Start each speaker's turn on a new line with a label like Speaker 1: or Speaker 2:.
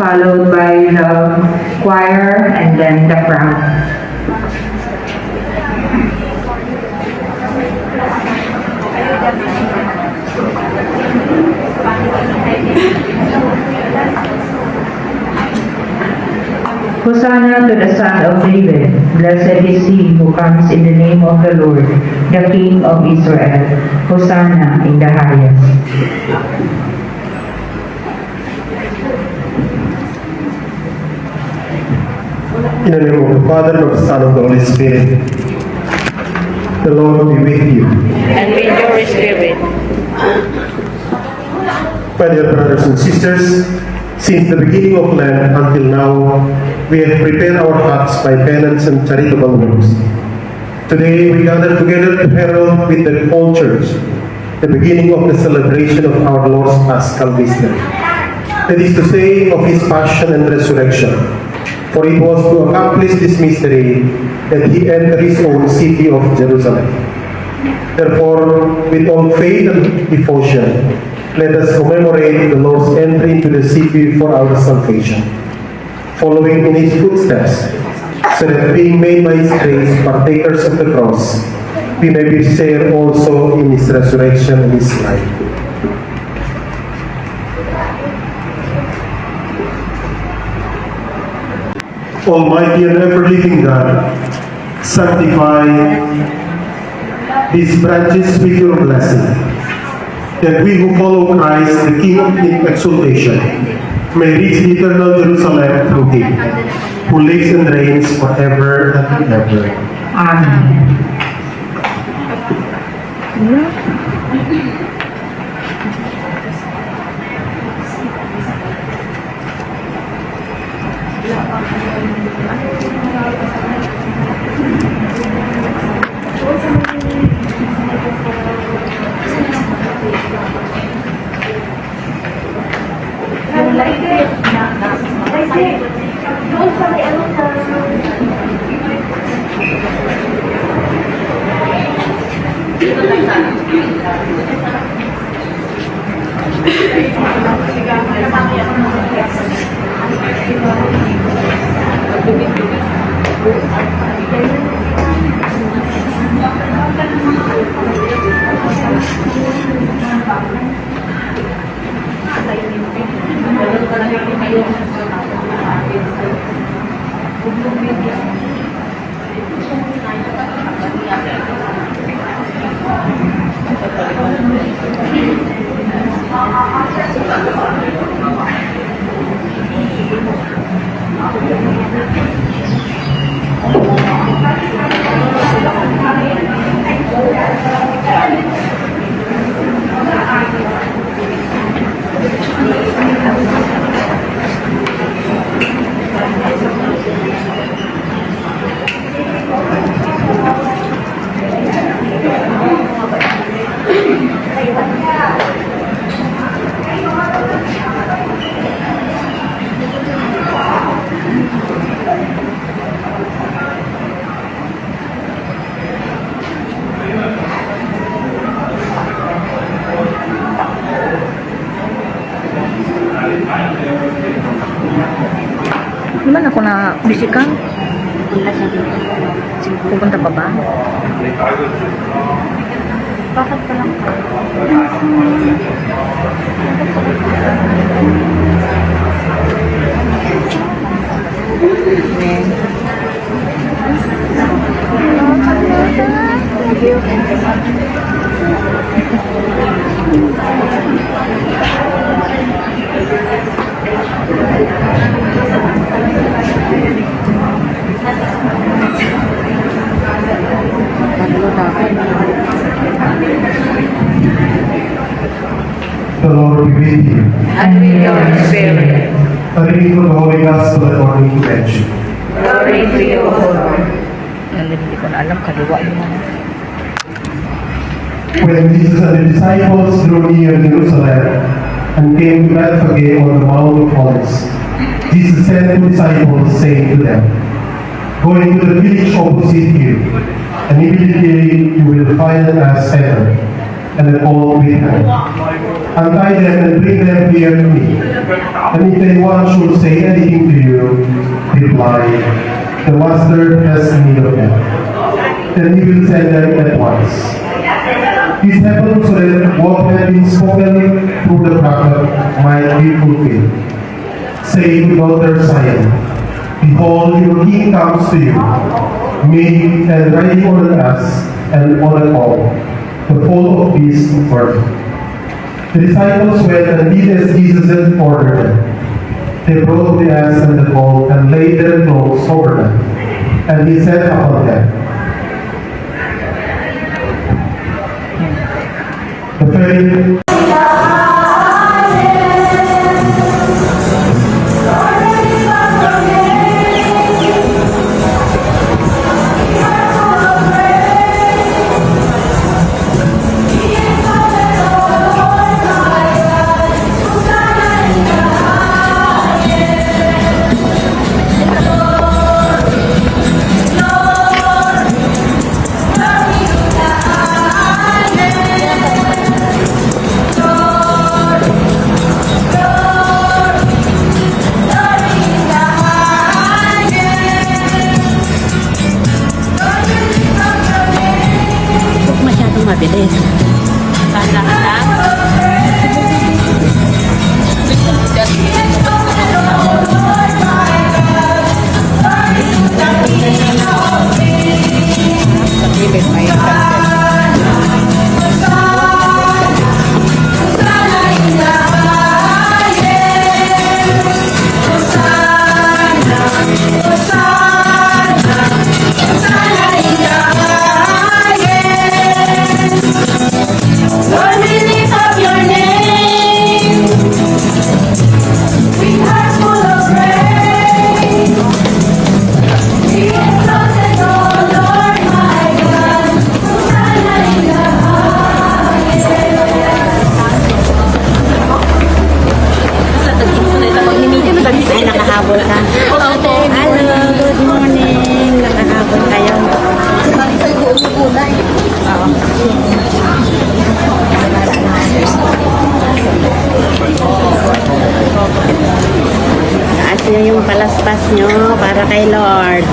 Speaker 1: followed by the choir and then the crowd. Hosanna to the Son of David. Blessed is he who comes in the name of the Lord, the King of Israel. Hosanna in the highest.
Speaker 2: In the name of the Father, of the Son, of the Holy Spirit. The Lord be with you.
Speaker 3: And with your spirit.
Speaker 2: My dear brothers and sisters, since the beginning of Lent until now, we have prepared our hearts by penance and charitable works. Today we gather together to herald with the whole Church the beginning of the celebration of our Lord's Paschal mystery. That is to say, of His Passion and Resurrection. For it was to accomplish this mystery that He entered His own city of Jerusalem. Therefore, with all faith and devotion, let us commemorate the Lord's entry into the city for our salvation, following in His footsteps, so that being made by His grace partakers of the cross, we may be share also in His resurrection and His life. Almighty and ever-living God, sanctify these branches with your blessing, that we who follow Christ, the King in exaltation, may reach the eternal Jerusalem through Him, who lives and reigns forever and ever.
Speaker 1: Amen.
Speaker 3: Naman ako na bisikan. Pupunta pa ba? Bakit pa lang ka?
Speaker 2: The Lord be with you.
Speaker 3: And with your spirit.
Speaker 2: A reading from the Holy Gospel according to Matthew.
Speaker 3: Glory to you, O Lord. Hindi ko na alam, kaliwa yun na.
Speaker 2: When Jesus and the disciples drew near Jerusalem and came to Bethphage on the Mount of Olives, Jesus sent two disciples, saying to them, "Go into the village opposite you, and immediately you will find a ass tethered, and a colt with her, untie them and bring them here to me. And if anyone should say anything to you, reply, the Master has need of them. Then he will send them at once. This happened so that what had been spoken through the prophet might be fulfilled. Say to daughter Zion, behold, your king comes to you, meek and riding on an ass and on a colt, the foal of beasts of earth. The disciples went and did as Jesus had ordered them. They brought the ass and the colt and laid their clothes over them, and he sat upon them. The very
Speaker 4: Huwag masyadong mabilis.
Speaker 3: Sa gilid may
Speaker 5: Lord, we lift up your name. We hearts full of praise. Be exalted, O Lord my God. Hosanna in the highest.
Speaker 4: Ay, nakahabol ka. Hello, good morning. Nakahabol kayo. Taas nyo yung palaspas nyo para kay Lord.